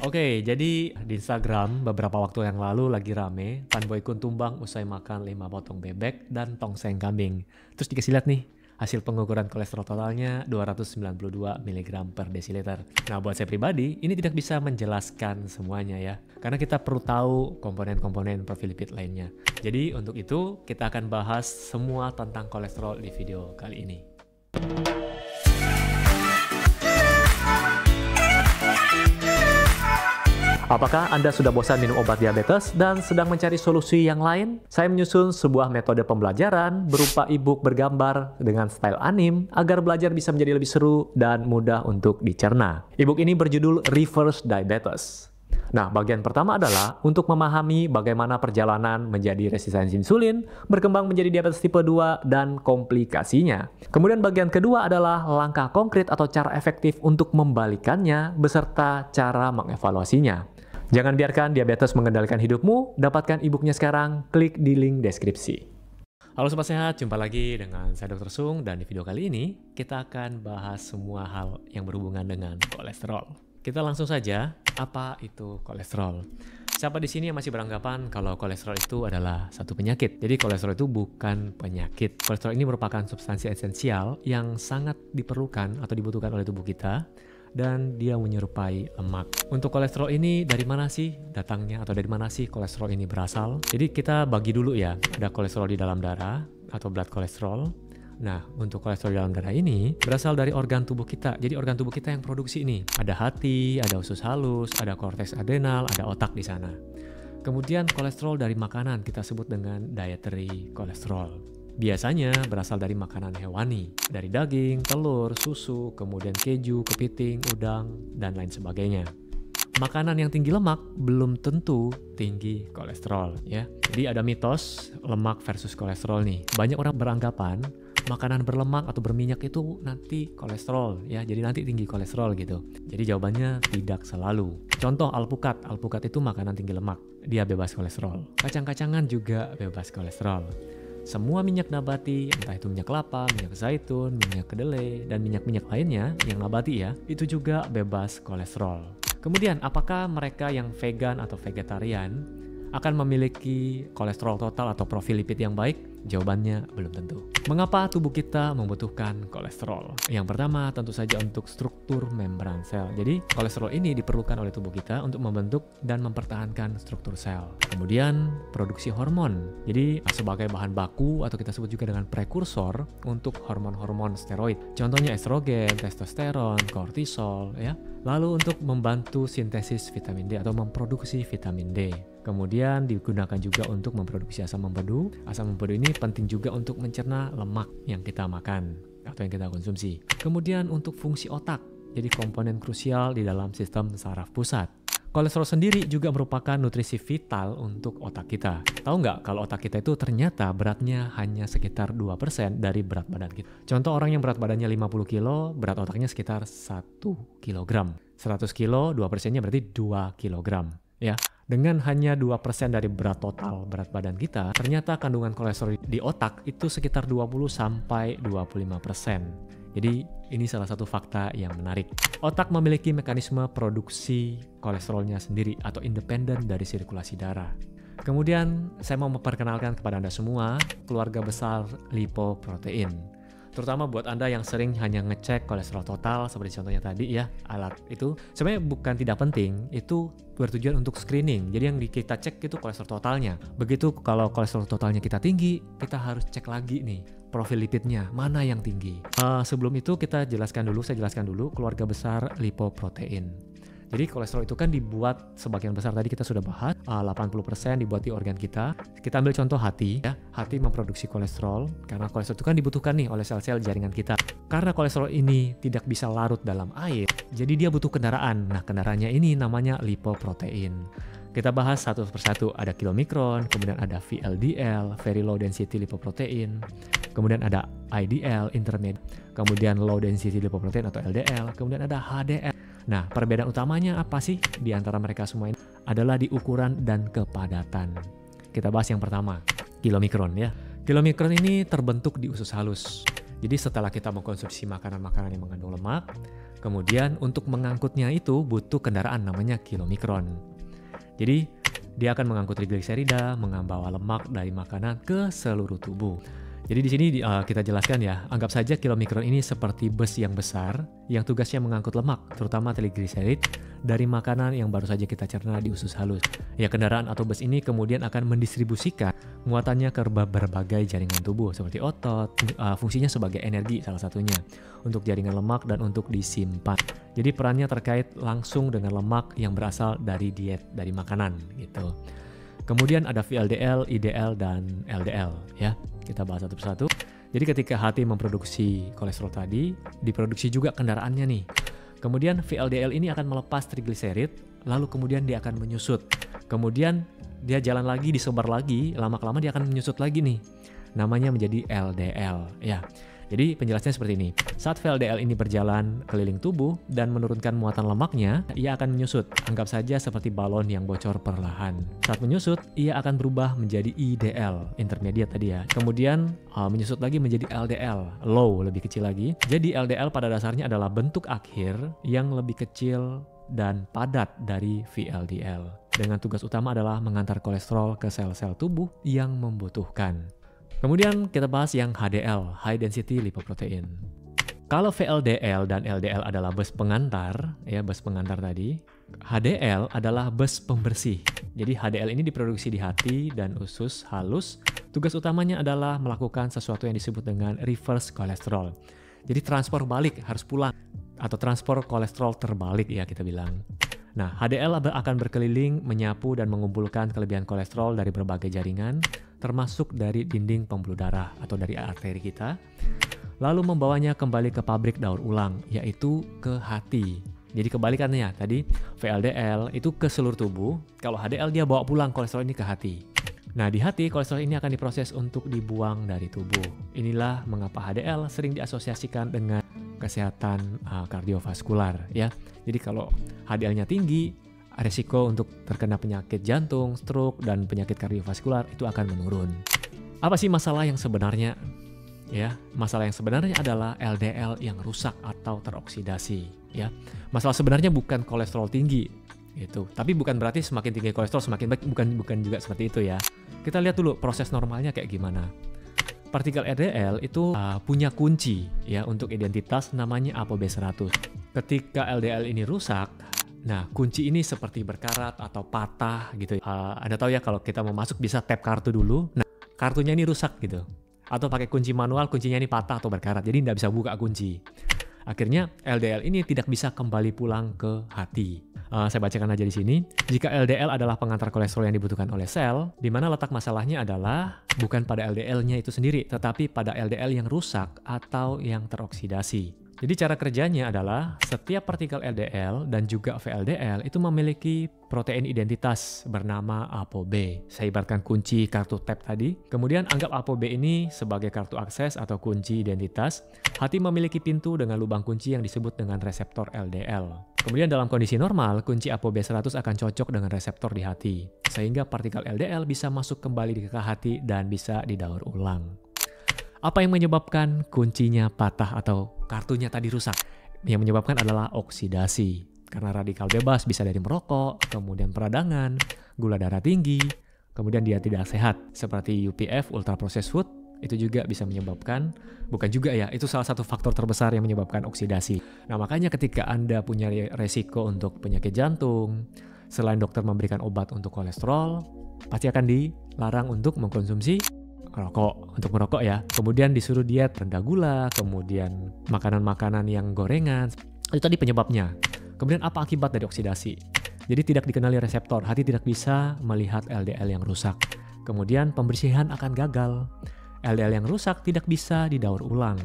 Oke, jadi di Instagram beberapa waktu yang lalu lagi rame, Tan Boy Kun tumbang usai makan 5 potong bebek dan tongseng kambing. Terus dikasih lihat nih, hasil pengukuran kolesterol totalnya 292 mg per desiliter. Nah, buat saya pribadi, ini tidak bisa menjelaskan semuanya ya, karena kita perlu tahu komponen-komponen profil lipid lainnya. Jadi untuk itu, kita akan bahas semua tentang kolesterol di video kali ini. Apakah Anda sudah bosan minum obat diabetes dan sedang mencari solusi yang lain? Saya menyusun sebuah metode pembelajaran berupa e-book bergambar dengan style anime agar belajar bisa menjadi lebih seru dan mudah untuk dicerna. E-book ini berjudul Reverse Diabetes. Nah, bagian pertama adalah untuk memahami bagaimana perjalanan menjadi resistensi insulin, berkembang menjadi diabetes tipe 2, dan komplikasinya. Kemudian bagian kedua adalah langkah konkret atau cara efektif untuk membalikannya beserta cara mengevaluasinya. Jangan biarkan diabetes mengendalikan hidupmu, dapatkan e-booknya sekarang, klik di link deskripsi. Halo Sobat Sehat, jumpa lagi dengan saya Dr. Sung, dan di video kali ini kita akan bahas semua hal yang berhubungan dengan kolesterol. Kita langsung saja, apa itu kolesterol? Siapa di sini yang masih beranggapan kalau kolesterol itu adalah satu penyakit? Jadi kolesterol itu bukan penyakit. Kolesterol ini merupakan substansi esensial yang sangat diperlukan atau dibutuhkan oleh tubuh kita, dan dia menyerupai lemak. Untuk kolesterol ini dari mana sih datangnya atau dari mana sih kolesterol ini berasal? Jadi kita bagi dulu ya, ada kolesterol di dalam darah atau blood kolesterol. Nah, untuk kolesterol di dalam darah ini berasal dari organ tubuh kita. Jadi organ tubuh kita yang produksi ini. Ada hati, ada usus halus, ada korteks adrenal, ada otak di sana. Kemudian kolesterol dari makanan kita sebut dengan dietary kolesterol. Biasanya berasal dari makanan hewani, dari daging, telur, susu, kemudian keju, kepiting, udang, dan lain sebagainya. Makanan yang tinggi lemak belum tentu tinggi kolesterol ya. Jadi ada mitos lemak versus kolesterol nih. Banyak orang beranggapan makanan berlemak atau berminyak itu nanti kolesterol ya. Jadi nanti tinggi kolesterol gitu. Jadi jawabannya tidak selalu. Contoh alpukat. Alpukat itu makanan tinggi lemak. Dia bebas kolesterol. Kacang-kacangan juga bebas kolesterol. Semua minyak nabati, entah itu minyak kelapa, minyak zaitun, minyak kedelai, dan minyak-minyak lainnya yang nabati ya, itu juga bebas kolesterol. Kemudian, apakah mereka yang vegan atau vegetarian akan memiliki kolesterol total atau profil lipid yang baik? Jawabannya belum tentu. Mengapa tubuh kita membutuhkan kolesterol? Yang pertama tentu saja untuk struktur membran sel. Jadi kolesterol ini diperlukan oleh tubuh kita untuk membentuk dan mempertahankan struktur sel. Kemudian produksi hormon. Jadi sebagai bahan baku atau kita sebut juga dengan prekursor untuk hormon-hormon steroid. Contohnya estrogen, testosteron, kortisol ya. Lalu untuk membantu sintesis vitamin D atau memproduksi vitamin D. Kemudian digunakan juga untuk memproduksi asam empedu. Asam empedu ini penting juga untuk mencerna lemak yang kita makan atau yang kita konsumsi. Kemudian untuk fungsi otak, jadi komponen krusial di dalam sistem saraf pusat. Kolesterol sendiri juga merupakan nutrisi vital untuk otak kita. Tahu nggak kalau otak kita itu ternyata beratnya hanya sekitar 2% dari berat badan kita. Contoh orang yang berat badannya 50 kilo, berat otaknya sekitar 1 kilogram. 100 kilo, 2%-nya berarti 2 kilogram. Ya, dengan hanya 2% dari berat total berat badan kita, ternyata kandungan kolesterol di otak itu sekitar 20-25%. Jadi ini salah satu fakta yang menarik. Otak memiliki mekanisme produksi kolesterolnya sendiri atau independen dari sirkulasi darah. Kemudian saya mau memperkenalkan kepada Anda semua keluarga besar lipoprotein. Terutama buat Anda yang sering hanya ngecek kolesterol total seperti contohnya tadi ya, alat itu sebenarnya bukan tidak penting, itu bertujuan untuk screening. Jadi yang kita cek itu kolesterol totalnya. Begitu kalau kolesterol totalnya kita tinggi, kita harus cek lagi nih profil lipidnya mana yang tinggi. Sebelum itu saya jelaskan dulu keluarga besar lipoprotein. Jadi kolesterol itu kan dibuat sebagian besar tadi kita sudah bahas, 80% dibuat di organ kita. Kita ambil contoh hati ya. Hati memproduksi kolesterol karena kolesterol itu kan dibutuhkan nih oleh sel-sel jaringan kita. Karena kolesterol ini tidak bisa larut dalam air, jadi dia butuh kendaraan. Nah, kendaraannya ini namanya lipoprotein. Kita bahas satu persatu. Ada kilomikron, kemudian ada VLDL, very low density lipoprotein. Kemudian ada IDL, intermediate. Kemudian low density lipoprotein atau LDL. Kemudian ada HDL. Nah, perbedaan utamanya apa sih di antara mereka semua ini? Adalah di ukuran dan kepadatan. Kita bahas yang pertama, kilomikron ya. Kilomikron ini terbentuk di usus halus. Jadi setelah kita mengkonsumsi makanan-makanan yang mengandung lemak, kemudian untuk mengangkutnya itu butuh kendaraan namanya kilomikron. Jadi dia akan mengangkut trigliserida, membawa lemak dari makanan ke seluruh tubuh. Jadi di sini kita jelaskan ya, anggap saja kilomikron ini seperti bus yang besar yang tugasnya mengangkut lemak, terutama trigliserid, dari makanan yang baru saja kita cerna di usus halus. Ya, kendaraan atau bus ini kemudian akan mendistribusikan muatannya ke berbagai jaringan tubuh seperti otot, fungsinya sebagai energi salah satunya, untuk jaringan lemak dan untuk disimpan. Jadi perannya terkait langsung dengan lemak yang berasal dari diet, dari makanan gitu. Kemudian ada VLDL, IDL, dan LDL ya. Kita bahas satu persatu. Jadi ketika hati memproduksi kolesterol tadi, diproduksi juga kendaraannya nih. Kemudian VLDL ini akan melepas trigliserid, lalu kemudian dia akan menyusut. Kemudian dia jalan lagi, disebar lagi, lama-kelamaan dia akan menyusut lagi nih. Namanya menjadi LDL ya. Jadi penjelasannya seperti ini. Saat VLDL ini berjalan keliling tubuh dan menurunkan muatan lemaknya, ia akan menyusut. Anggap saja seperti balon yang bocor perlahan. Saat menyusut, ia akan berubah menjadi IDL, intermediate tadi ya. Kemudian menyusut lagi menjadi LDL, low, lebih kecil lagi. Jadi LDL pada dasarnya adalah bentuk akhir yang lebih kecil dan padat dari VLDL. Dengan tugas utama adalah mengantar kolesterol ke sel-sel tubuh yang membutuhkan. Kemudian kita bahas yang HDL, High Density Lipoprotein. Kalau VLDL dan LDL adalah bus pengantar, ya bus pengantar tadi, HDL adalah bus pembersih. Jadi HDL ini diproduksi di hati dan usus halus. Tugas utamanya adalah melakukan sesuatu yang disebut dengan reverse kolesterol. Jadi transport balik, harus pulang. Atau transport kolesterol terbalik ya kita bilang. Nah, HDL akan berkeliling, menyapu dan mengumpulkan kelebihan kolesterol dari berbagai jaringan, termasuk dari dinding pembuluh darah atau dari arteri kita, lalu membawanya kembali ke pabrik daur ulang, yaitu ke hati. Jadi kebalikannya, tadi VLDL itu ke seluruh tubuh, kalau HDL dia bawa pulang kolesterol ini ke hati. Nah, di hati kolesterol ini akan diproses untuk dibuang dari tubuh. Inilah mengapa HDL sering diasosiasikan dengan kesehatan kardiovaskular ya. Jadi kalau HDL-nya tinggi, resiko untuk terkena penyakit jantung, stroke, dan penyakit kardiovaskular itu akan menurun. Apa sih masalah yang sebenarnya? Ya, masalah yang sebenarnya adalah LDL yang rusak atau teroksidasi. Ya, masalah sebenarnya bukan kolesterol tinggi, gitu. Tapi bukan berarti semakin tinggi kolesterol semakin baik. Bukan juga seperti itu ya. Kita lihat dulu proses normalnya kayak gimana. Partikel LDL itu punya kunci ya untuk identitas namanya ApoB100. Ketika LDL ini rusak, nah kunci ini seperti berkarat atau patah gitu. Anda tahu ya kalau kita mau masuk bisa tap kartu dulu. Nah kartunya ini rusak gitu. Atau pakai kunci manual, kuncinya ini patah atau berkarat. Jadi nggak bisa buka kunci. Akhirnya LDL ini tidak bisa kembali pulang ke hati. Saya bacakan aja di sini. Jika LDL adalah pengantar kolesterol yang dibutuhkan oleh sel, di mana letak masalahnya adalah bukan pada LDL-nya itu sendiri, tetapi pada LDL yang rusak atau yang teroksidasi. Jadi cara kerjanya adalah setiap partikel LDL dan juga VLDL itu memiliki protein identitas bernama ApoB. Saya ibaratkan kunci kartu tap tadi. Kemudian anggap ApoB ini sebagai kartu akses atau kunci identitas. Hati memiliki pintu dengan lubang kunci yang disebut dengan reseptor LDL. Kemudian dalam kondisi normal, kunci ApoB100 akan cocok dengan reseptor di hati. Sehingga partikel LDL bisa masuk kembali ke hati dan bisa didaur ulang. Apa yang menyebabkan kuncinya patah atau kartunya tadi rusak? Yang menyebabkan adalah oksidasi. Karena radikal bebas bisa dari merokok, kemudian peradangan, gula darah tinggi, kemudian dia tidak sehat seperti UPF, ultra processed food, itu juga bisa menyebabkan, bukan juga ya, itu salah satu faktor terbesar yang menyebabkan oksidasi. Nah makanya ketika Anda punya resiko untuk penyakit jantung, selain dokter memberikan obat untuk kolesterol, pasti akan dilarang untuk mengkonsumsi rokok, untuk merokok ya. Kemudian disuruh diet rendah gula, kemudian makanan-makanan yang gorengan. Itu tadi penyebabnya. Kemudian apa akibat dari oksidasi? Jadi tidak dikenali reseptor, hati tidak bisa melihat LDL yang rusak. Kemudian pembersihan akan gagal. LDL yang rusak tidak bisa didaur ulang.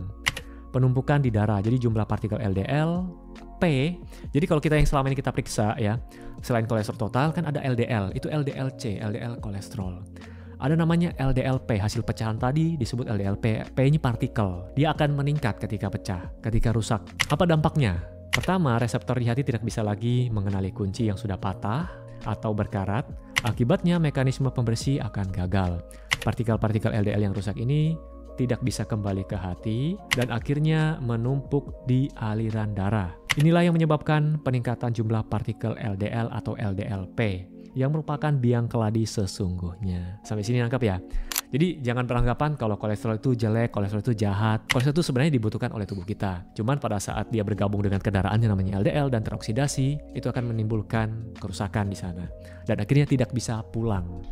Penumpukan di darah, jadi jumlah partikel LDL, P. Jadi kalau kita yang selama ini kita periksa ya, selain kolesterol total kan ada LDL, itu LDLC, LDL kolesterol. Ada namanya LDLP, hasil pecahan tadi disebut LDLP. P ini partikel. Dia akan meningkat ketika pecah, ketika rusak. Apa dampaknya? Pertama, reseptor di hati tidak bisa lagi mengenali kunci yang sudah patah atau berkarat. Akibatnya mekanisme pembersih akan gagal. Partikel-partikel LDL yang rusak ini tidak bisa kembali ke hati dan akhirnya menumpuk di aliran darah. Inilah yang menyebabkan peningkatan jumlah partikel LDL atau LDLP yang merupakan biang keladi sesungguhnya. Sampai sini nangkap ya? Jadi jangan beranggapan kalau kolesterol itu jelek, kolesterol itu jahat. Kolesterol itu sebenarnya dibutuhkan oleh tubuh kita. Cuman pada saat dia bergabung dengan kendaraan yang namanya LDL dan teroksidasi, itu akan menimbulkan kerusakan di sana. Dan akhirnya tidak bisa pulang.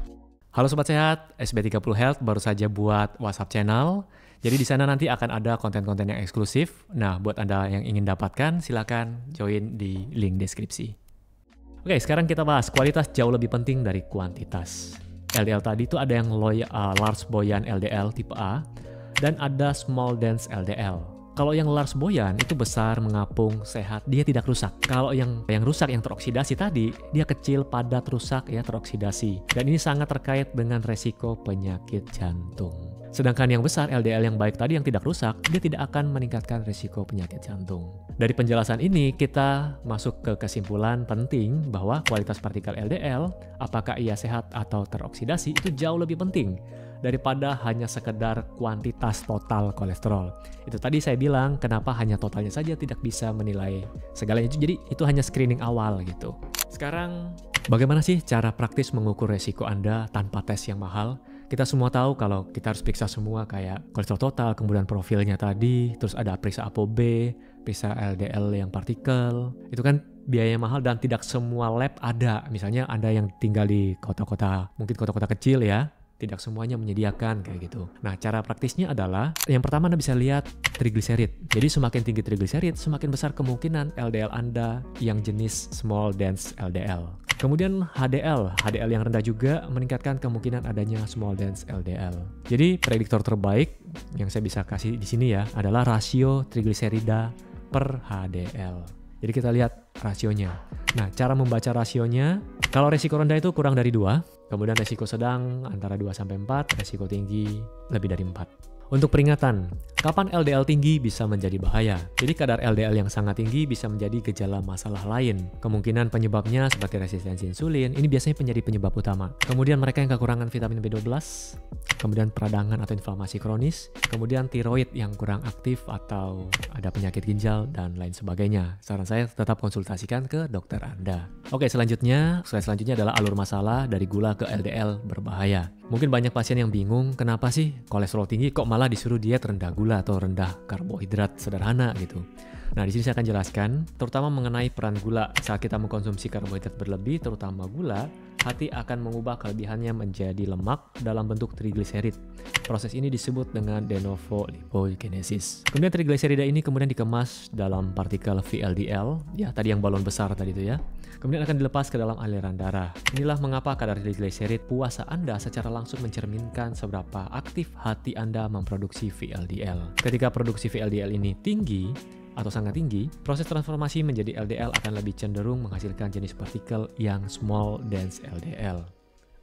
Halo Sobat Sehat, SB30 Health baru saja buat WhatsApp channel. Jadi di sana nanti akan ada konten-konten yang eksklusif. Nah, buat Anda yang ingin dapatkan, silakan join di link deskripsi. Oke, sekarang kita bahas kualitas jauh lebih penting dari kuantitas. LDL tadi itu ada yang large boyan LDL tipe A dan ada small dense LDL. Kalau yang large boyan itu besar, mengapung, sehat, dia tidak rusak. Kalau yang rusak, yang teroksidasi tadi, dia kecil, padat, rusak, ya teroksidasi. Dan ini sangat terkait dengan resiko penyakit jantung. Sedangkan yang besar, LDL yang baik tadi yang tidak rusak, dia tidak akan meningkatkan risiko penyakit jantung. Dari penjelasan ini, kita masuk ke kesimpulan penting bahwa kualitas partikel LDL, apakah ia sehat atau teroksidasi, itu jauh lebih penting daripada hanya sekedar kuantitas total kolesterol. Itu tadi saya bilang, kenapa hanya totalnya saja tidak bisa menilai segalanya. Jadi itu hanya screening awal gitu. Sekarang, bagaimana sih cara praktis mengukur resiko Anda tanpa tes yang mahal? Kita semua tahu kalau kita harus periksa semua kayak kolesterol total, kemudian profilnya tadi, terus ada periksa ApoB, periksa LDL yang partikel. Itu kan biaya mahal dan tidak semua lab ada. Misalnya Anda yang tinggal di kota-kota, mungkin kota-kota kecil ya, tidak semuanya menyediakan kayak gitu. Nah, cara praktisnya adalah, yang pertama Anda bisa lihat trigliserid. Jadi semakin tinggi trigliserid, semakin besar kemungkinan LDL Anda yang jenis small dense LDL. Kemudian HDL yang rendah juga meningkatkan kemungkinan adanya small dense LDL. Jadi prediktor terbaik yang saya bisa kasih di sini ya adalah rasio trigliserida per HDL. Jadi kita lihat rasionya. Nah, cara membaca rasionya, kalau resiko rendah itu kurang dari 2, kemudian resiko sedang antara 2-4, resiko tinggi lebih dari 4. Untuk peringatan, kapan LDL tinggi bisa menjadi bahaya? Jadi kadar LDL yang sangat tinggi bisa menjadi gejala masalah lain. Kemungkinan penyebabnya seperti resistensi insulin, ini biasanya menjadi penyebab utama. Kemudian mereka yang kekurangan vitamin B12, kemudian peradangan atau inflamasi kronis, kemudian tiroid yang kurang aktif atau ada penyakit ginjal, dan lain sebagainya. Saran saya tetap konsultasikan ke dokter Anda. Oke, slide selanjutnya adalah alur masalah dari gula ke LDL berbahaya. Mungkin banyak pasien yang bingung, kenapa sih kolesterol tinggi kok malah disuruh diet rendah gula atau rendah karbohidrat sederhana gitu. Nah, di sini saya akan jelaskan, terutama mengenai peran gula. Saat kita mengkonsumsi karbohidrat berlebih, terutama gula, hati akan mengubah kelebihannya menjadi lemak dalam bentuk trigliserid. Proses ini disebut dengan de novo lipogenesis. Kemudian trigliserida ini kemudian dikemas dalam partikel VLDL, ya tadi yang balon besar tadi itu ya. Kemudian akan dilepas ke dalam aliran darah. Inilah mengapa kadar trigliserid puasa Anda secara langsung mencerminkan seberapa aktif hati Anda memproduksi VLDL. Ketika produksi VLDL ini tinggi atau sangat tinggi, proses transformasi menjadi LDL akan lebih cenderung menghasilkan jenis partikel yang small dense LDL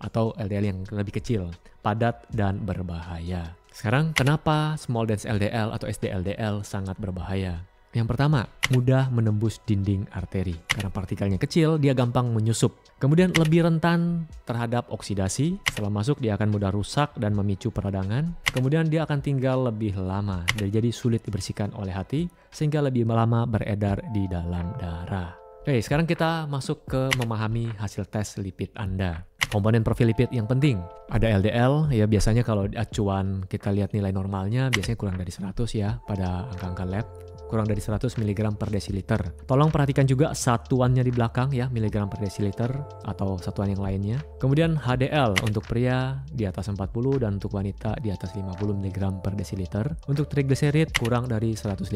atau LDL yang lebih kecil, padat dan berbahaya. Sekarang, kenapa small dense LDL atau SDLDL sangat berbahaya? Yang pertama, mudah menembus dinding arteri. Karena partikelnya kecil, dia gampang menyusup. Kemudian lebih rentan terhadap oksidasi. Setelah masuk, dia akan mudah rusak dan memicu peradangan. Kemudian dia akan tinggal lebih lama dan jadi sulit dibersihkan oleh hati, sehingga lebih lama beredar di dalam darah. Oke, sekarang kita masuk ke memahami hasil tes lipid Anda. Komponen profil lipid yang penting, ada LDL, ya biasanya kalau acuan kita lihat nilai normalnya, biasanya kurang dari 100 ya pada angka-angka lab. Kurang dari 100 mg per desiliter. Tolong perhatikan juga satuannya di belakang ya, miligram per desiliter atau satuan yang lainnya. Kemudian HDL untuk pria di atas 40 dan untuk wanita di atas 50 mg per desiliter. Untuk trigliserid kurang dari 150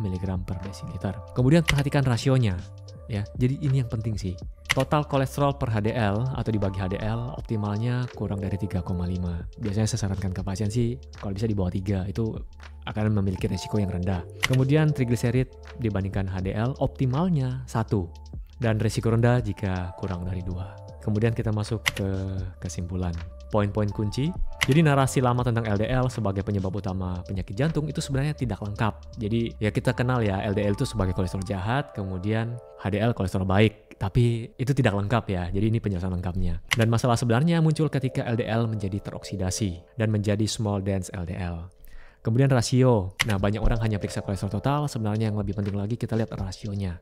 mg per desiliter. Kemudian perhatikan rasionya ya. Jadi ini yang penting sih. Total kolesterol per HDL atau dibagi HDL optimalnya kurang dari 3,5. Biasanya saya sarankan ke pasien sih kalau bisa di bawah 3, itu akan memiliki risiko yang rendah. Kemudian trigliserid dibandingkan HDL optimalnya 1 dan risiko rendah jika kurang dari 2. Kemudian kita masuk ke kesimpulan. Poin-poin kunci. Jadi narasi lama tentang LDL sebagai penyebab utama penyakit jantung itu sebenarnya tidak lengkap. Jadi ya kita kenal ya LDL itu sebagai kolesterol jahat, kemudian HDL kolesterol baik. Tapi itu tidak lengkap ya, jadi ini penjelasan lengkapnya. Dan masalah sebenarnya muncul ketika LDL menjadi teroksidasi dan menjadi small dense LDL. Kemudian rasio. Nah, banyak orang hanya periksa kolesterol total, sebenarnya yang lebih penting lagi kita lihat rasionya.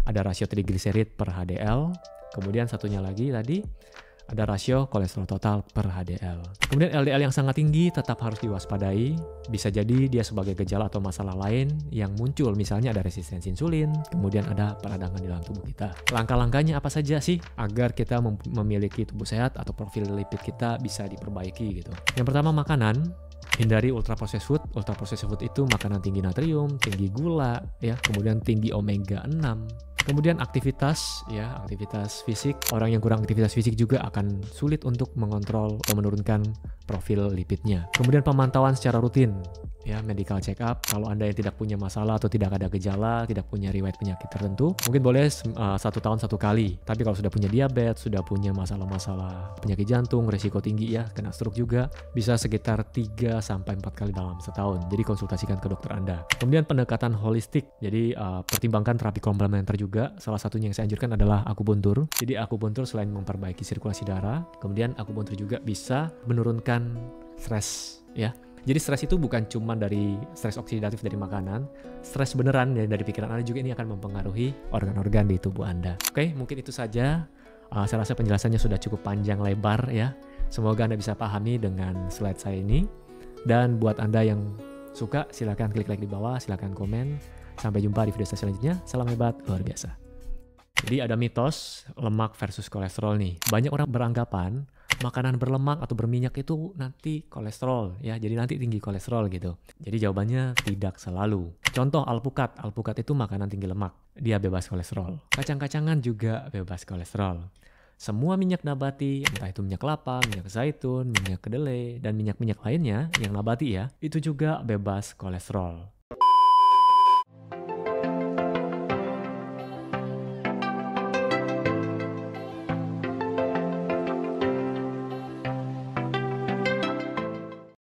Ada rasio trigliserid per HDL, kemudian satunya lagi tadi ada rasio kolesterol total per HDL. Kemudian LDL yang sangat tinggi tetap harus diwaspadai. Bisa jadi dia sebagai gejala atau masalah lain yang muncul. Misalnya ada resistensi insulin, kemudian ada peradangan di dalam tubuh kita. Langkah-langkahnya apa saja sih agar kita memiliki tubuh sehat atau profil lipid kita bisa diperbaiki gitu. Yang pertama makanan. Hindari ultra processed food. Ultra processed food itu makanan tinggi natrium, tinggi gula, ya, kemudian tinggi omega 6. Kemudian aktivitas fisik. Orang yang kurang aktivitas fisik juga akan sulit untuk mengontrol atau menurunkan profil lipidnya. Kemudian pemantauan secara rutin, ya, medical check up. Kalau Anda yang tidak punya masalah atau tidak ada gejala, tidak punya riwayat penyakit tertentu, mungkin boleh 1 tahun 1 kali. Tapi kalau sudah punya diabetes, sudah punya masalah-masalah penyakit jantung, resiko tinggi ya, kena stroke juga, bisa sekitar 3-4 kali dalam setahun. Jadi konsultasikan ke dokter Anda. Kemudian pendekatan holistik. Jadi pertimbangkan terapi komplementer juga. Salah satunya yang saya anjurkan adalah akupuntur. Jadi akupuntur selain memperbaiki sirkulasi darah, kemudian akupuntur juga bisa menurunkan stres, ya. Jadi stres itu bukan cuma dari stres oksidatif dari makanan, stres beneran ya, dari pikiran Anda juga ini akan mempengaruhi organ-organ di tubuh Anda. Oke, mungkin itu saja. Saya rasa penjelasannya sudah cukup panjang lebar ya. Semoga Anda bisa pahami dengan slide saya ini. Dan buat Anda yang suka, silakan klik like di bawah, silakan komen. Sampai jumpa di video selanjutnya. Salam hebat, luar biasa. Jadi ada mitos lemak versus kolesterol nih. Banyak orang beranggapan makanan berlemak atau berminyak itu nanti kolesterol ya. Jadi nanti tinggi kolesterol gitu. Jadi jawabannya tidak selalu. Contoh alpukat. Alpukat itu makanan tinggi lemak. Dia bebas kolesterol. Kacang-kacangan juga bebas kolesterol. Semua minyak nabati, entah itu minyak kelapa, minyak zaitun, minyak kedelai, dan minyak-minyak lainnya yang nabati ya, itu juga bebas kolesterol.